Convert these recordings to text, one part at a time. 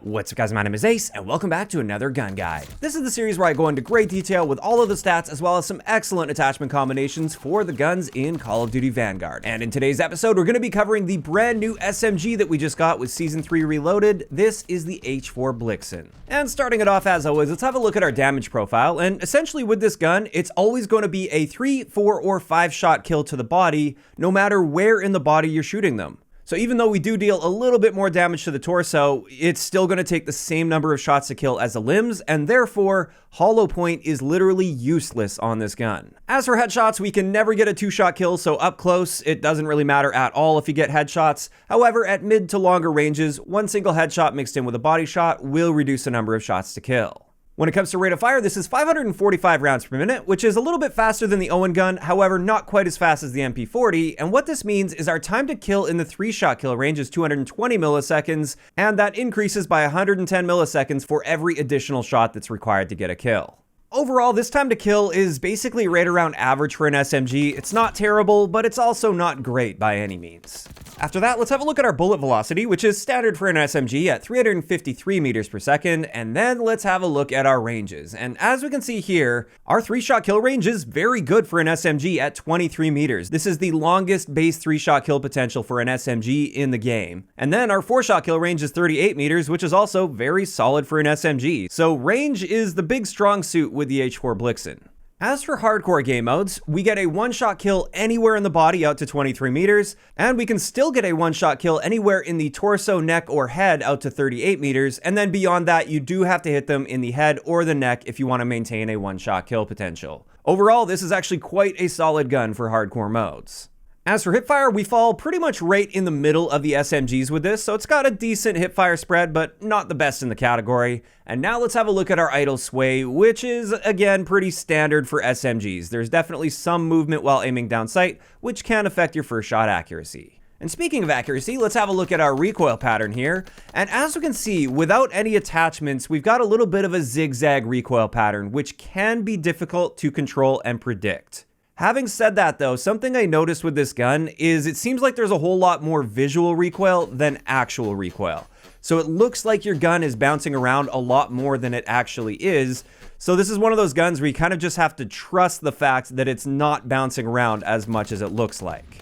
What's up guys, my name is Ace, and welcome back to another gun guide. This is the series where I go into great detail with all of the stats as well as some excellent attachment combinations for the guns in Call of Duty Vanguard. And in today's episode, we're going to be covering the brand new SMG that we just got with Season 3 Reloaded. This is the H4 Blixen. And starting it off as always, let's have a look at our damage profile. And essentially with this gun, it's always going to be a 3, 4, or 5 shot kill to the body, no matter where in the body you're shooting them. So even though we do deal a little bit more damage to the torso, it's still going to take the same number of shots to kill as the limbs, and therefore, hollow point is literally useless on this gun. As for headshots, we can never get a 2-shot kill, so up close, it doesn't really matter at all if you get headshots. However, at mid to longer ranges, one single headshot mixed in with a body shot will reduce the number of shots to kill. When it comes to rate of fire, this is 545 rounds per minute, which is a little bit faster than the Owen gun, however, not quite as fast as the MP40, and what this means is our time to kill in the 3-shot kill range is 220 milliseconds, and that increases by 110 milliseconds for every additional shot that's required to get a kill. Overall, this time to kill is basically right around average for an SMG. It's not terrible, but it's also not great by any means. After that, let's have a look at our bullet velocity, which is standard for an SMG at 353 meters per second, and then let's have a look at our ranges. And as we can see here, our 3-shot kill range is very good for an SMG at 23 meters. This is the longest base 3-shot kill potential for an SMG in the game. And then our 4-shot kill range is 38 meters, which is also very solid for an SMG. So range is the big strong suit with the H4 Blixen. As for hardcore game modes, we get a 1-shot kill anywhere in the body out to 23 meters, and we can still get a 1-shot kill anywhere in the torso, neck, or head out to 38 meters, and then beyond that, you do have to hit them in the head or the neck if you want to maintain a 1-shot kill potential. Overall, this is actually quite a solid gun for hardcore modes. As for hipfire, we fall pretty much right in the middle of the SMGs with this, so it's got a decent hipfire spread, but not the best in the category. And now let's have a look at our idle sway, which is, again, pretty standard for SMGs. There's definitely some movement while aiming down sight, which can affect your first shot accuracy. And speaking of accuracy, let's have a look at our recoil pattern here. And as we can see, without any attachments, we've got a little bit of a zigzag recoil pattern, which can be difficult to control and predict. Having said that though, something I noticed with this gun is it seems like there's a whole lot more visual recoil than actual recoil. So it looks like your gun is bouncing around a lot more than it actually is. So this is one of those guns where you kind of just have to trust the fact that it's not bouncing around as much as it looks like.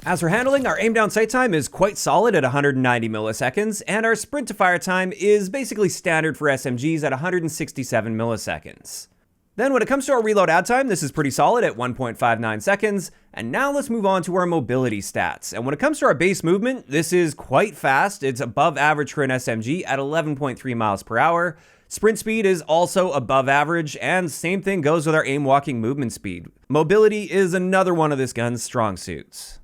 As for handling, our aim down sight time is quite solid at 190 milliseconds, and our sprint to fire time is basically standard for SMGs at 167 milliseconds. Then when it comes to our reload add time, this is pretty solid at 1.59 seconds. And now let's move on to our mobility stats. And when it comes to our base movement, this is quite fast. It's above average for an SMG at 11.3 miles per hour. Sprint speed is also above average, and same thing goes with our aim walking movement speed. Mobility is another one of this gun's strong suits.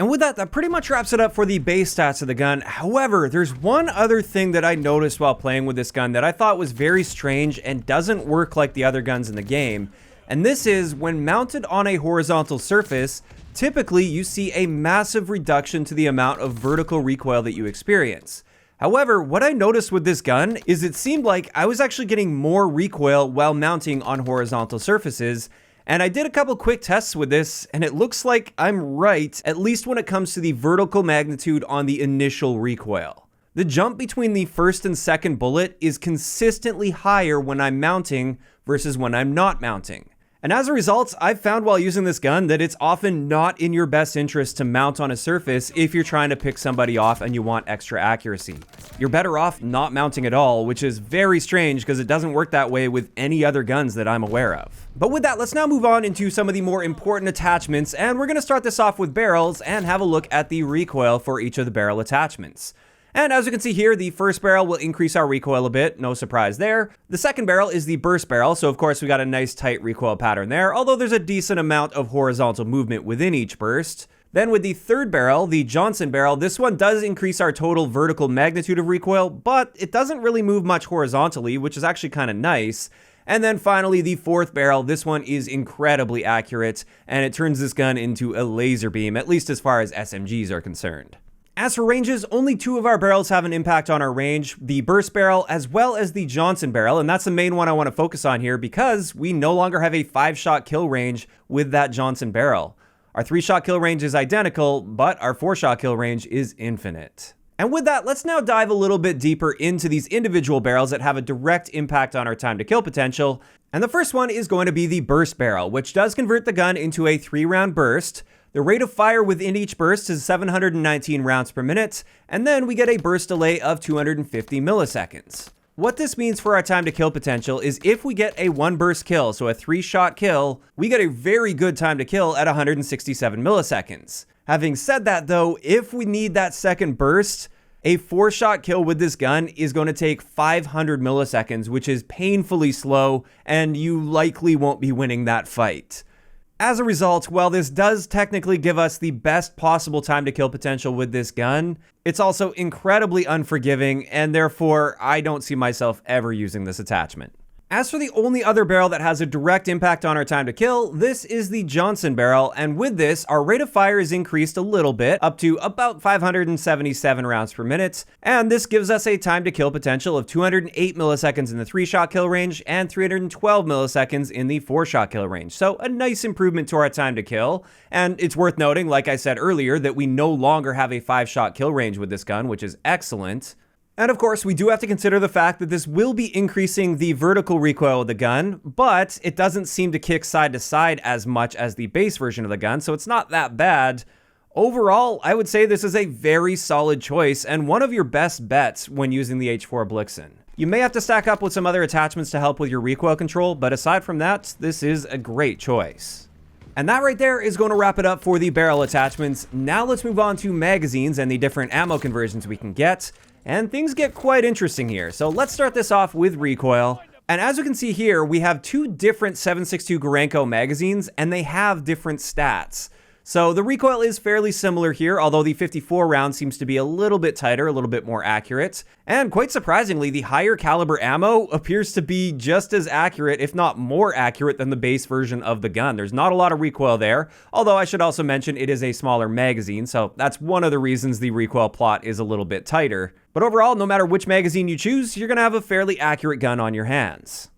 And with that, that pretty much wraps it up for the base stats of the gun. However, there's one other thing that I noticed while playing with this gun that I thought was very strange and doesn't work like the other guns in the game. And this is when mounted on a horizontal surface, typically you see a massive reduction to the amount of vertical recoil that you experience. However, what I noticed with this gun is it seemed like I was actually getting more recoil while mounting on horizontal surfaces. And I did a couple quick tests with this, and it looks like I'm right, at least when it comes to the vertical magnitude on the initial recoil. The jump between the first and second bullet is consistently higher when I'm mounting versus when I'm not mounting. And as a result, I've found while using this gun that it's often not in your best interest to mount on a surface if you're trying to pick somebody off and you want extra accuracy. You're better off not mounting at all, which is very strange because it doesn't work that way with any other guns that I'm aware of. But with that, let's now move on into some of the more important attachments, and we're going to start this off with barrels and have a look at the recoil for each of the barrel attachments. And as you can see here, the first barrel will increase our recoil a bit, no surprise there. The second barrel is the burst barrel, so of course we got a nice tight recoil pattern there, although there's a decent amount of horizontal movement within each burst. Then with the third barrel, the Johnson barrel, this one does increase our total vertical magnitude of recoil, but it doesn't really move much horizontally, which is actually kind of nice. And then finally, the fourth barrel, this one is incredibly accurate, and it turns this gun into a laser beam, at least as far as SMGs are concerned. As for ranges, only 2 of our barrels have an impact on our range, the burst barrel as well as the Johnson barrel, and that's the main one I want to focus on here because we no longer have a 5-shot kill range with that Johnson barrel. Our 3-shot kill range is identical, but our 4-shot kill range is infinite. And with that, let's now dive a little bit deeper into these individual barrels that have a direct impact on our time to kill potential. And the first one is going to be the burst barrel, which does convert the gun into a 3-round burst. The rate of fire within each burst is 719 rounds per minute, and then we get a burst delay of 250 milliseconds. What this means for our time to kill potential is if we get a 1-burst kill, so a 3-shot kill, we get a very good time to kill at 167 milliseconds. Having said that though, if we need that second burst, a 4-shot kill with this gun is going to take 500 milliseconds, which is painfully slow, and you likely won't be winning that fight. As a result, while this does technically give us the best possible time to kill potential with this gun, it's also incredibly unforgiving, and therefore I don't see myself ever using this attachment. As for the only other barrel that has a direct impact on our time to kill, this is the Johnson barrel, and with this, our rate of fire is increased a little bit, up to about 577 rounds per minute, and this gives us a time to kill potential of 208 milliseconds in the 3-shot kill range, and 312 milliseconds in the 4-shot kill range. So a nice improvement to our time to kill, and it's worth noting, like I said earlier, that we no longer have a 5-shot kill range with this gun, which is excellent. And of course, we do have to consider the fact that this will be increasing the vertical recoil of the gun, but it doesn't seem to kick side to side as much as the base version of the gun, so it's not that bad. Overall, I would say this is a very solid choice and one of your best bets when using the H4 Blixen. You may have to stack up with some other attachments to help with your recoil control, but aside from that, this is a great choice. And that right there is going to wrap it up for the barrel attachments. Now let's move on to magazines and the different ammo conversions we can get. And things get quite interesting here. So let's start this off with recoil. And as you can see here, we have 2 different 7.62 Gorenko magazines, and they have different stats. So the recoil is fairly similar here, although the 54 round seems to be a little bit tighter, a little bit more accurate. And quite surprisingly, the higher caliber ammo appears to be just as accurate, if not more accurate than the base version of the gun. There's not a lot of recoil there, although I should also mention it is a smaller magazine, so that's one of the reasons the recoil plot is a little bit tighter. But overall, no matter which magazine you choose, you're going to have a fairly accurate gun on your hands.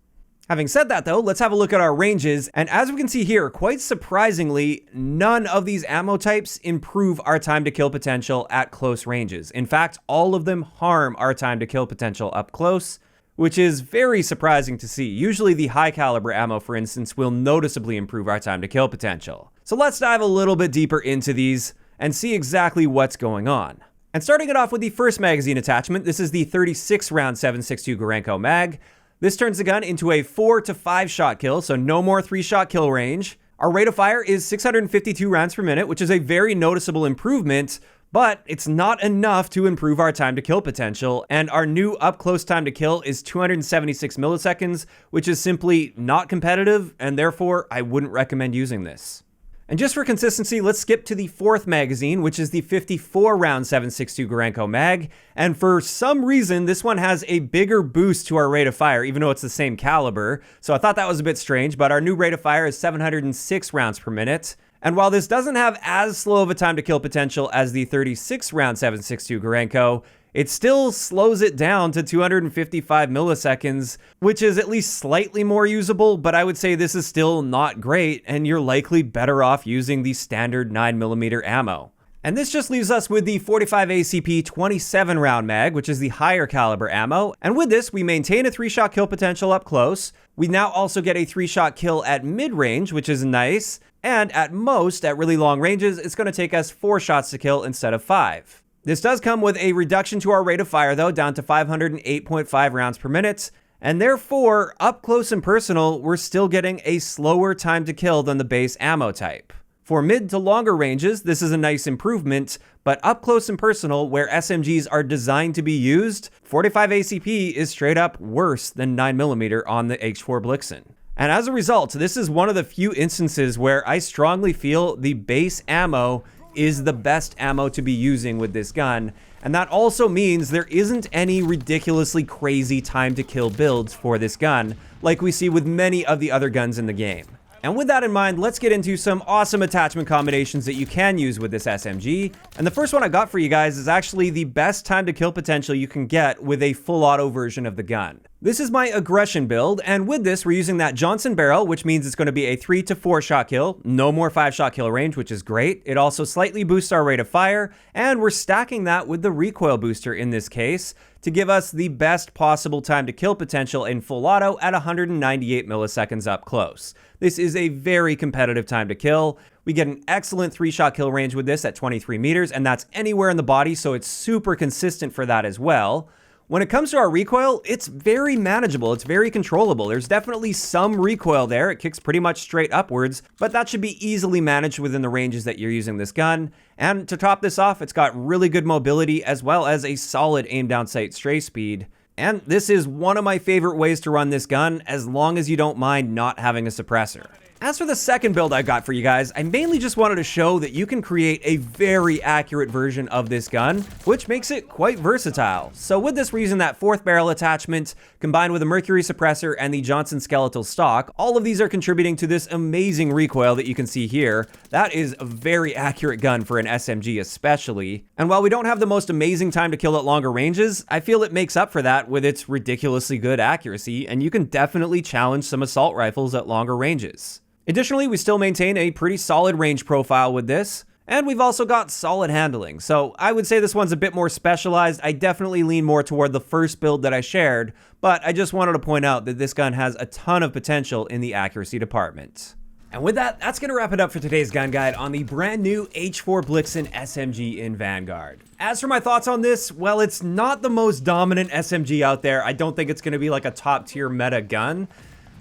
Having said that though, let's have a look at our ranges, and as we can see here, quite surprisingly, none of these ammo types improve our time to kill potential at close ranges. In fact, all of them harm our time to kill potential up close, which is very surprising to see. Usually the high caliber ammo, for instance, will noticeably improve our time to kill potential. So let's dive a little bit deeper into these and see exactly what's going on. And starting it off with the first magazine attachment, this is the 36 round 7.62 Gorenko mag. This turns the gun into a 4 to 5 shot kill, so no more 3-shot kill range. Our rate of fire is 652 rounds per minute, which is a very noticeable improvement, but it's not enough to improve our time to kill potential, and our new up-close time to kill is 276 milliseconds, which is simply not competitive, and therefore I wouldn't recommend using this. And just for consistency, let's skip to the 4th magazine, which is the 54 round 7.62 Gorenko mag. And for some reason, this one has a bigger boost to our rate of fire, even though it's the same caliber. So I thought that was a bit strange, but our new rate of fire is 706 rounds per minute. And while this doesn't have as slow of a time to kill potential as the 36 round 7.62 Gorenko, it still slows it down to 255 milliseconds, which is at least slightly more usable, but I would say this is still not great, and you're likely better off using the standard 9mm ammo. And this just leaves us with the 45 ACP 27 round mag, which is the higher caliber ammo. And with this, we maintain a 3-shot kill potential up close. We now also get a 3-shot kill at mid-range, which is nice. And at most, at really long ranges, it's going to take us 4 shots to kill instead of 5. This does come with a reduction to our rate of fire though, down to 508.5 rounds per minute, and therefore, up close and personal, we're still getting a slower time to kill than the base ammo type. For mid to longer ranges, this is a nice improvement, but up close and personal, where SMGs are designed to be used, 45 ACP is straight up worse than 9mm on the H4 Blixen. And as a result, this is one of the few instances where I strongly feel the base ammo is the best ammo to be using with this gun, and that also means there isn't any ridiculously crazy time to kill builds for this gun, like we see with many of the other guns in the game. And with that in mind, let's get into some awesome attachment combinations that you can use with this SMG. And the first one I got for you guys is actually the best time to kill potential you can get with a full auto version of the gun. This is my aggression build, and with this, we're using that Johnson barrel, which means it's going to be a 3 to 4 shot kill, no more 5 shot kill range, which is great. It also slightly boosts our rate of fire, and we're stacking that with the recoil booster in this case to give us the best possible time to kill potential in full auto at 198 milliseconds up close. This is a very competitive time to kill. We get an excellent 3-shot kill range with this at 23 meters, and that's anywhere in the body, so it's super consistent for that as well. When it comes to our recoil, it's very manageable, it's very controllable. There's definitely some recoil there, it kicks pretty much straight upwards, but that should be easily managed within the ranges that you're using this gun. And to top this off, it's got really good mobility as well as a solid aim down sight stray speed. And this is one of my favorite ways to run this gun, as long as you don't mind not having a suppressor. As for the second build I got for you guys, I mainly just wanted to show that you can create a very accurate version of this gun, which makes it quite versatile. So with this, we're using that 4th barrel attachment, combined with a mercury suppressor and the Johnson skeletal stock. All of these are contributing to this amazing recoil that you can see here. That is a very accurate gun for an SMG especially. And while we don't have the most amazing time to kill at longer ranges, I feel it makes up for that with its ridiculously good accuracy, and you can definitely challenge some assault rifles at longer ranges. Additionally, we still maintain a pretty solid range profile with this, and we've also got solid handling. So I would say this one's a bit more specialized. I definitely lean more toward the first build that I shared, but I just wanted to point out that this gun has a ton of potential in the accuracy department. And with that, that's going to wrap it up for today's gun guide on the brand new H4 Blixen SMG in Vanguard. As for my thoughts on this, well, it's not the most dominant SMG out there. I don't think it's going to be like a top tier meta gun.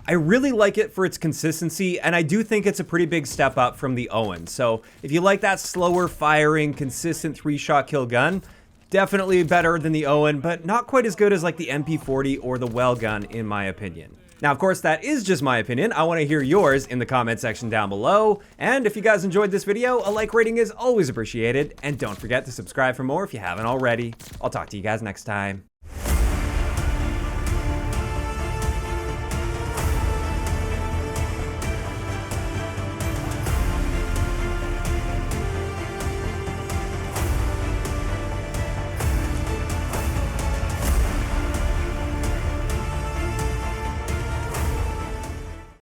I really like it for its consistency, and I do think it's a pretty big step up from the Owen. So if you like that slower firing, consistent 3-shot kill gun, definitely better than the Owen, but not quite as good as like the MP40 or the Well gun in my opinion. Now, of course, that is just my opinion. I want to hear yours in the comment section down below. And if you guys enjoyed this video, a like rating is always appreciated. And don't forget to subscribe for more if you haven't already. I'll talk to you guys next time.